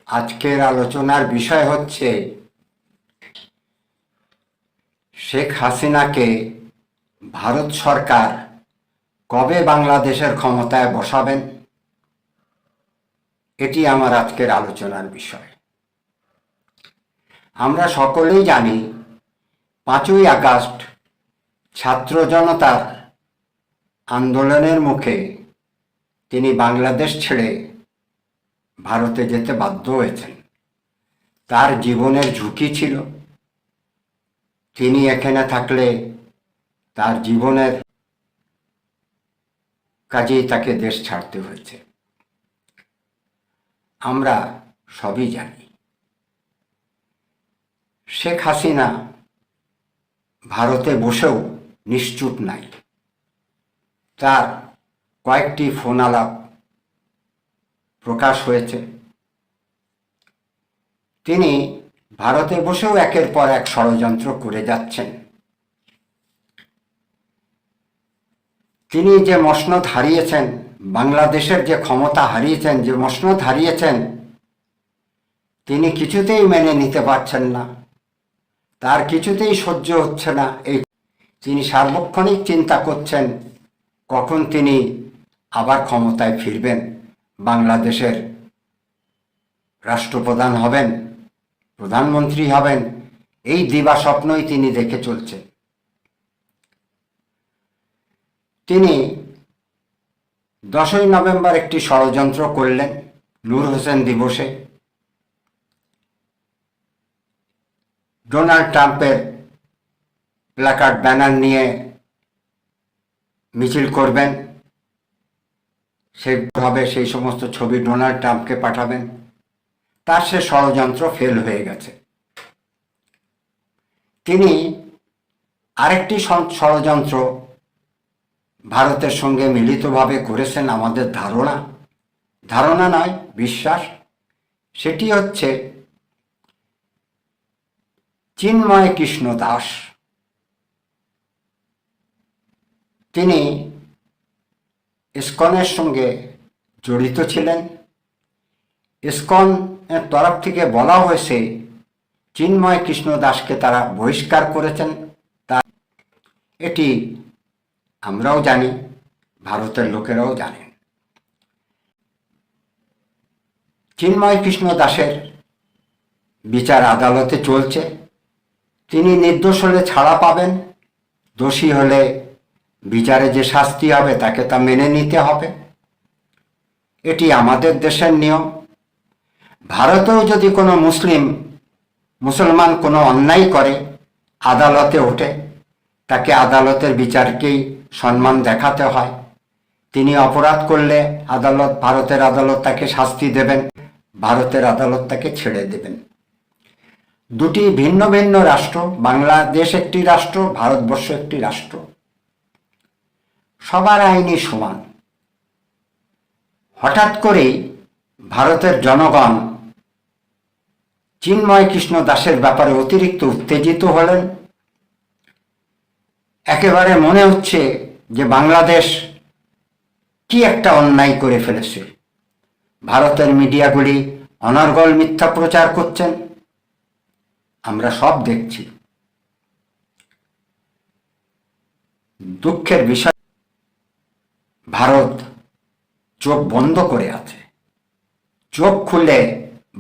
আজকের আলোচনার বিষয় হচ্ছে শেখ হাসিনাকে ভারত সরকার কবে বাংলাদেশের ক্ষমতায় বসাবেন, এটি আমার আজকের আলোচনার বিষয়। আমরা সকলেই জানি 5ই আগস্ট ছাত্র জনতার আন্দোলনের মুখে তিনি বাংলাদেশ ছেড়ে ভারতে যেতে বাধ্য হয়েছেন। তার জীবনের ঝুঁকি ছিল, তিনি এখানে থাকলে তার জীবনের কাজেই তাকে দেশ ছাড়তে হয়েছে। আমরা সবই জানি শেখ হাসিনা ভারতে বসেও নিশ্চুপ নাই। তার কয়েকটি ফোন আলাপ প্রকাশ হয়েছে। তিনি ভারতে বসেও একের পর এক ষড়যন্ত্র করে যাচ্ছেন। তিনি যে মসনদ হারিয়েছেন, বাংলাদেশের যে ক্ষমতা হারিয়েছেন, যে মসনদ হারিয়েছেন, তিনি কিছুতেই মেনে নিতে পারছেন না। তার কিছুতেই সহ্য হচ্ছে না। তিনি সার্বক্ষণিক চিন্তা করছেন কখন তিনি আবার ক্ষমতায় ফিরবেন, বাংলাদেশের রাষ্ট্রপ্রধান হবেন, প্রধানমন্ত্রী হবেন। এই দিবা স্বপ্নই তিনি দেখে চলছেন। তিনি 10ই নভেম্বর একটি ষড়যন্ত্র করলেন নূর হোসেন দিবসে। ডোনাল্ড ট্রাম্পের প্ল্যাকার্ড ব্যানার নিয়ে মিছিল করবেন, সেভাবে সেই সমস্ত ছবি ডোনাল্ড ট্রাম্পকে পাঠাবেন। তার সে ষড়যন্ত্র ফেল হয়ে গেছে। তিনি আরেকটি ষড়যন্ত্র ভারতের সঙ্গে মিলিতভাবে করেছেন, আমাদের ধারণা নয়, বিশ্বাস। সেটি হচ্ছে চিন্ময় কৃষ্ণ দাস। তিনি ইসকনের সঙ্গে জড়িত ছিলেন। ইসকনের তরফ থেকে বলা হয়েছে চিন্ময় কৃষ্ণ দাসকে তারা বহিষ্কার করেছেন। এটি আমরাও জানি, ভারতের লোকেরাও জানেন। চিন্ময় কৃষ্ণ দাসের বিচার আদালতে চলছে। তিনি নির্দোষ হলে ছাড়া পাবেন, দোষী হলে বিচারে যে শাস্তি হবে তাকে তা মেনে নিতে হবে। এটি আমাদের দেশের নিয়ম। ভারতেও যদি কোনো মুসলমান কোনো অন্যায় করে, আদালতে ওঠে, তাকে আদালতের বিচারকেই সম্মান দেখাতে হয়। তিনি অপরাধ করলে ভারতের আদালত তাকে শাস্তি দেবেন, ভারতের আদালত তাকে ছেড়ে দেবেন। দুটি ভিন্ন ভিন্ন রাষ্ট্র, বাংলাদেশ একটি রাষ্ট্র, ভারতবর্ষ একটি রাষ্ট্র। সবার আইনই সমান। হঠাৎ করেই ভারতের জনগণ চিন্ময় কৃষ্ণ দাসের ব্যাপারে অতিরিক্ত উত্তেজিত হলেন। একেবারে মনে হচ্ছে যে বাংলাদেশ কি একটা অন্যায় করে ফেলেছে। ভারতের মিডিয়াগুলি অনর্গল মিথ্যা প্রচার করছেন, আমরা সব দেখছি। দুঃখের বিষয়, ভারত চোখ বন্ধ করে আছে। চোখ খুলে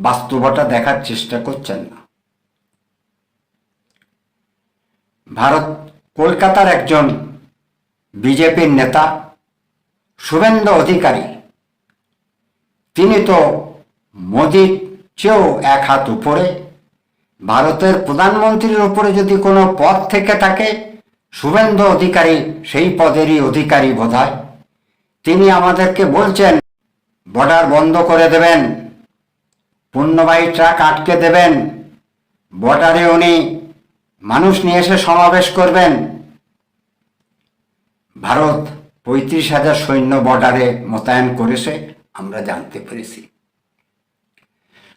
বাস্তবতা দেখার চেষ্টা করছেন না। ভারত কলকাতার একজন বিজেপির নেতা শুভেন্দু অধিকারী, তিনি তো মোদির চেয়েও এক হাত উপরে। ভারতের প্রধানমন্ত্রীর উপরে যদি কোনো পদ থেকে থাকে, শুভেন্দু অধিকারী সেই পদেরই অধিকারী বোধহয়। তিনি আমাদেরকে বলছেন বর্ডার বন্ধ করে দেবেন, পণ্যবাহী ট্রাক আটকে দেবেন, বর্ডারে উনি মানুষ নিয়ে এসে সমাবেশ করবেন। ভারত 35,000 সৈন্য বর্ডারে মোতায়েন করেছে, আমরা জানতে পেরেছি।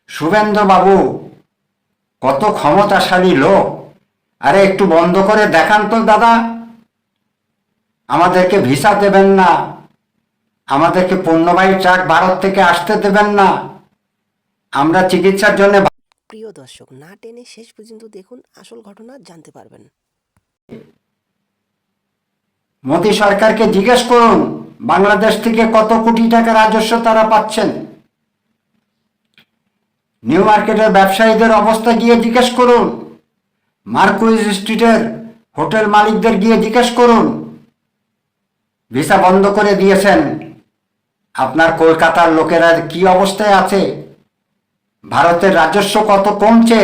শুভেন্দু বাবু কত ক্ষমতাশালী লোক। আরে একটু বন্ধ করে দেখান তো দাদা। আমাদেরকে ভিসা দেবেন না, আমাদেরকে পণ্যবাহী ট্রাক ভারত থেকে আসতে দেবেন না। আমরা চিকিৎসার জন্য প্রিয় দর্শক, না টেনে শেষ পর্যন্ত দেখুন, আসল ঘটনা জানতে পারবেন। মোদী সরকারকে জিজ্ঞেস করুন বাংলাদেশ থেকে কত কোটি টাকা রাজস্ব তারা পাচ্ছেন। নিউ মার্কেটের ব্যবসায়ীদের অবস্থা গিয়ে জিজ্ঞেস করুন, মার্কুইজ স্ট্রিটের হোটেল মালিকদের গিয়ে জিজ্ঞেস করুন। ভিসা বন্ধ করে দিয়েছেন, আপনার কলকাতার লোকেরা কি অবস্থায় আছে, ভারতের রাজস্ব কত কমছে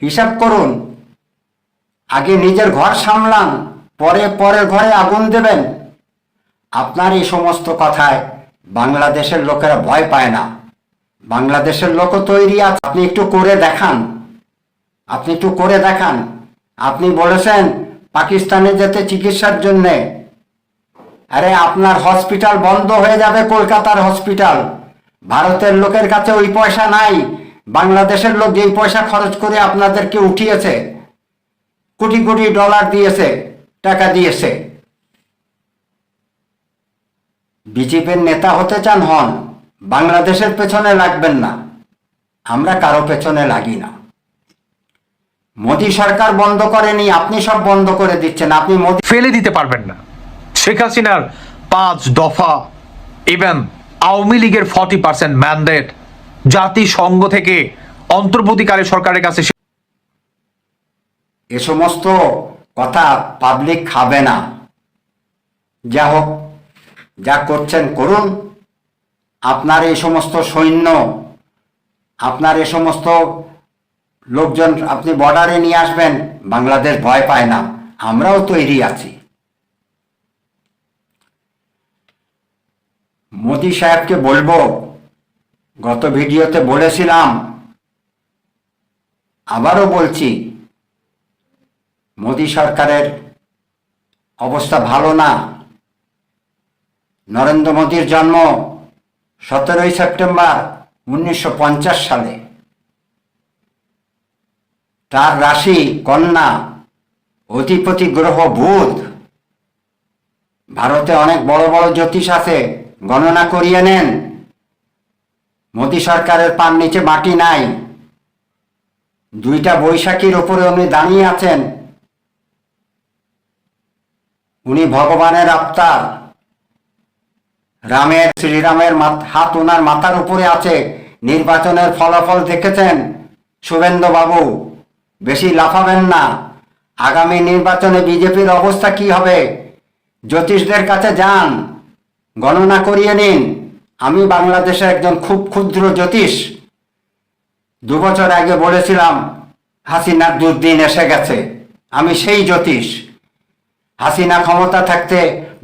হিসাব করুন। আগে নিজের ঘর সামলান, পরে পরের ঘরে আগুন দেবেন। আপনার এই সমস্ত কথায় বাংলাদেশের লোকেরা ভয় পায় না। বাংলাদেশের লোকও তৈরি আছে। আপনি একটু করে দেখান, আপনি একটু করে দেখান। আপনি বলেছেন পাকিস্তানে যেতে চিকিৎসার জন্যে। আরে আপনার হসপিটাল বন্ধ হয়ে যাবে, কলকাতার হসপিটাল। ভারতের লোকের কাছে ওই পয়সা নাই। বাংলাদেশের লোক যেই পয়সা খরচ করে আপনাদেরকে উঠিয়েছে, কোটি কোটি ডলার দিয়েছে, টাকা দিয়েছে। বিজেপির নেতা হতে চান হন, বাংলাদেশের পেছনে লাগবেন না। আমরা কারো পেছনে লাগি না। মোদী সরকার বন্ধ করেনি, আপনি সব বন্ধ করে দিচ্ছেন। আপনি মোদী ফেলে দিতে পারবেন না। শেখ হাসিনার 5 দফা, ইভেন আওয়ামী লীগের 40% ম্যান্ডেট, জাতিসংঘ থেকে অন্তর্বর্তীকালীন সরকারের কাছে এ সমস্ত কথা পাবলিক খাবে না। যা হোক, যা করছেন করুন। আপনার এই সমস্ত সৈন্য, আপনার এই সমস্ত লোকজন আপনি বর্ডারে নিয়ে আসবেন, বাংলাদেশ ভয় পায় না। আমরাও তৈরি আছি। মোদী সাহেবকে বলবো, গত ভিডিওতে বলেছিলাম, আবারও বলছি, মোদী সরকারের অবস্থা ভালো না। নরেন্দ্র মোদীর জন্ম 17 সেপ্টেম্বর 1950 সালে। তার রাশি কন্যা, অধিপতি গ্রহ বুধ। ভারতে অনেক বড় বড় জ্যোতিষ আছে, গণনা করিয়ে নেন। মোদী সরকারের পার নিচে মাটি নাই। 2টা বৈশাখীর উপরে উনি দাঁড়িয়ে আছেন। উনি ভগবানের আবতার। শ্রীরামের হাত ওনার মাথার উপরে আছে। নির্বাচনের ফলাফল দেখেছেন শুভেন্দু বাবু, বেশি লাফাবেন না। আগামী নির্বাচনে বিজেপির অবস্থা কি হবে, জ্যোতিষদের কাছে যান, গণনা করিয়ে নিন। আমি বাংলাদেশে একজন খুব ক্ষুদ্র জ্যোতিষ। 2 বছর আগে বলেছিলাম হাসিনার দুর্দিন এসে গেছে। আমি সেই জ্যোতিষ। হাসিনা ক্ষমতা থাকতে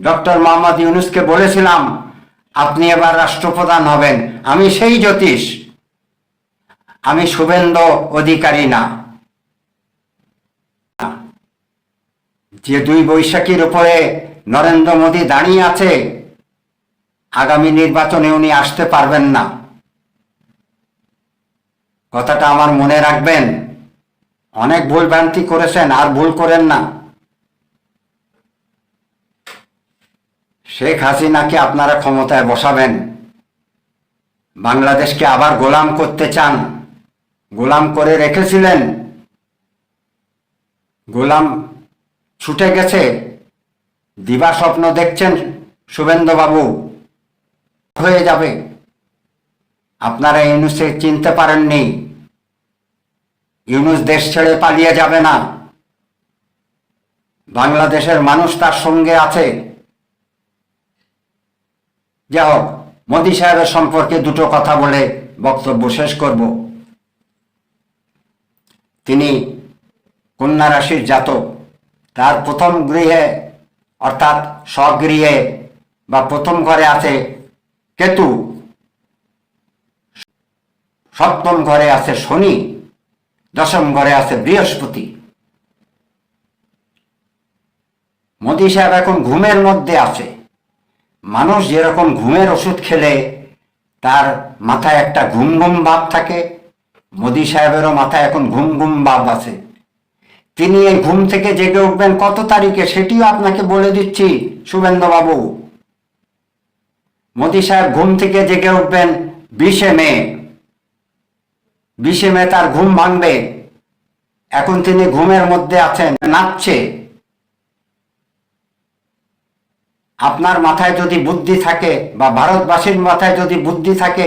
ডক্টর মোহাম্মদ ইউনূসকে বলেছিলাম আপনি এবার রাষ্ট্রপ্রধান হবেন। আমি সেই জ্যোতিষ। আমি শুভেন্দু অধিকারী না। যে 2 বৈশাখীর উপরে নরেন্দ্র মোদী দাঁড়িয়ে আছে, আগামী নির্বাচনে উনি আসতে পারবেন না। কথাটা আমার মনে রাখবেন। অনেক ভুল ভ্রান্তি করেছেন, আর ভুল করেন না। শেখ হাসিনাকে আপনারা ক্ষমতায় বসাবেন, বাংলাদেশকে আবার গোলাম করতে চান। গোলাম করে রেখেছিলেন, গোলাম ছুটে গেছে। দিবা স্বপ্ন দেখছেন শুভেন্দু বাবু, হয়ে যাবে। আপনারা ইউনূসকে চিনতে পারেননি। ইউনূস দেশ ছেড়ে পালিয়ে যাবে না। বাংলাদেশের মানুষ তার সঙ্গে আছে। যা হোক, মোদী সাহেবের সম্পর্কে 2টো কথা বলে বক্তব্য শেষ করব। তিনি কন্যা রাশির জাতক। তার প্রথম গৃহে অর্থাৎ স্বগৃহে বা প্রথম ঘরে আছে কেতু, 7ম ঘরে আছে শনি, 10ম ঘরে আছে বৃহস্পতি। মোদী সাহেব এখন ঘুমের মধ্যে আছে। মানুষ যেরকম ঘুমের ওষুধ খেলে তার মাথায় একটা ঘুম ঘুম ভাব থাকে, মোদী সাহেবেরও মাথায় এখন ঘুম ঘুম ভাব আছে। তিনি এই ঘুম থেকে জেগে উঠবেন কত তারিখে সেটিও আপনাকে বলে দিচ্ছি শুভেন্দু বাবু। মোদী সাহেব ঘুম থেকে জেগে উঠবেন 20শে মে। 20 মে তার ঘুম ভাঙবে, এখন তিনি ঘুমের মধ্যে আছেন, নাচছে। আপনার মাথায় যদি বুদ্ধি থাকে বা ভারতবাসীর মাথায় যদি বুদ্ধি থাকে,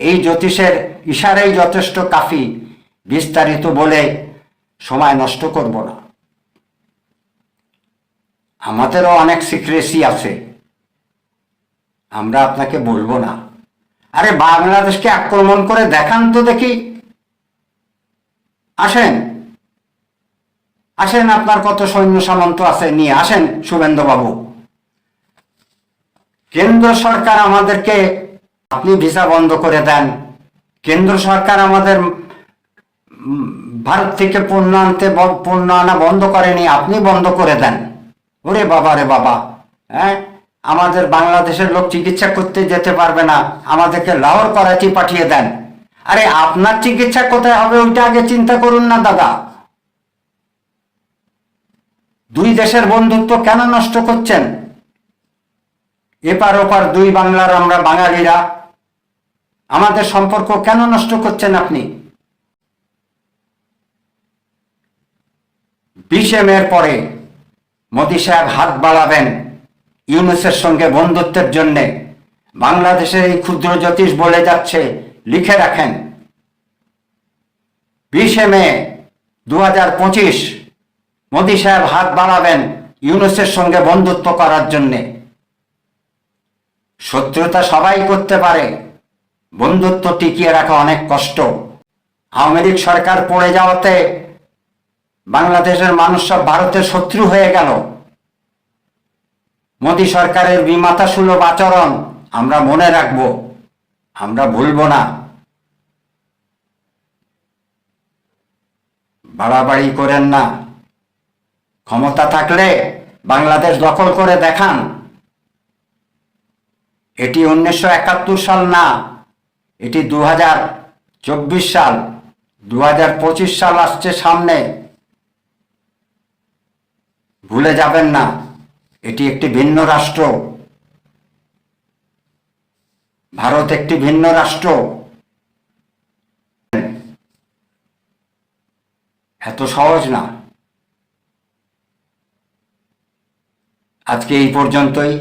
এই জ্যোতিষের ইশারাই যথেষ্ট কাফি। বিস্তারিত বলে সময় নষ্ট করব না। আমাদেরও অনেক সিক্রেসি আছে, আমরা আপনাকে বলবো না। আরে বাংলাদেশকে আক্রমণ করে দেখান তো দেখি। আসেন আসেন, আপনার কত সৈন্য সামন্ত আছে, নিয়ে আসেন শুভেন্দু বাবু। কেন্দ্র সরকার আমাদেরকে, আপনি ভিসা বন্ধ করে দেন, কেন্দ্র সরকার আমাদের ভারত থেকে পণ্য আনা বন্ধ করেনি, আপনি বন্ধ করে দেন। ওরে বাবা রে বাবা, হ্যাঁ, আমাদের বাংলাদেশের লোক চিকিৎসা করতে যেতে পারবে না, আমাদেরকে লাহোর করাচি পাঠিয়ে দেন। আরে আপনার চিকিৎসা কোথায় হবে ওইটা আগে চিন্তা করুন না দাদা। দুই দেশের বন্ধুত্ব কেন নষ্ট করছেন? এপার ওপার দুই বাংলার আমরা বাঙালিরা, আমাদের সম্পর্ক কেন নষ্ট করছেন আপনি? 20 মের পরে মোদি সাহেব হাত বাড়াবেন ইউনূসের সঙ্গে বন্ধুত্বের জন্য। বাংলাদেশের এই ক্ষুদ্র জ্যোতিষ বলে যাচ্ছে, লিখে রাখেন, 20 মে 2025 মোদি সাহেব হাত বাড়াবেন ইউনূসের সঙ্গে বন্ধুত্ব করার জন্য। শত্রুতা সবাই করতে পারে, বন্ধুত্ব টিকিয়ে রাখা অনেক কষ্ট। আওয়ামী লীগ সরকার পড়ে যাওয়াতে বাংলাদেশের মানুষ সব ভারতের শত্রু হয়ে গেল। মোদি সরকারের বিমাতা সুলভ আচরণ আমরা মনে রাখব, আমরা ভুলব না। বাড়াবাড়ি করেন না, ক্ষমতা থাকলে বাংলাদেশ দখল করে দেখান। এটি 1971 সাল না, এটি 2024 সাল, 2025 সাল আসছে সামনে, ভুলে যাবেন না। এটি একটি ভিন্ন রাষ্ট্র, ভারত একটি ভিন্ন রাষ্ট্র। এত সহজ না। আজকে এই পর্যন্তই।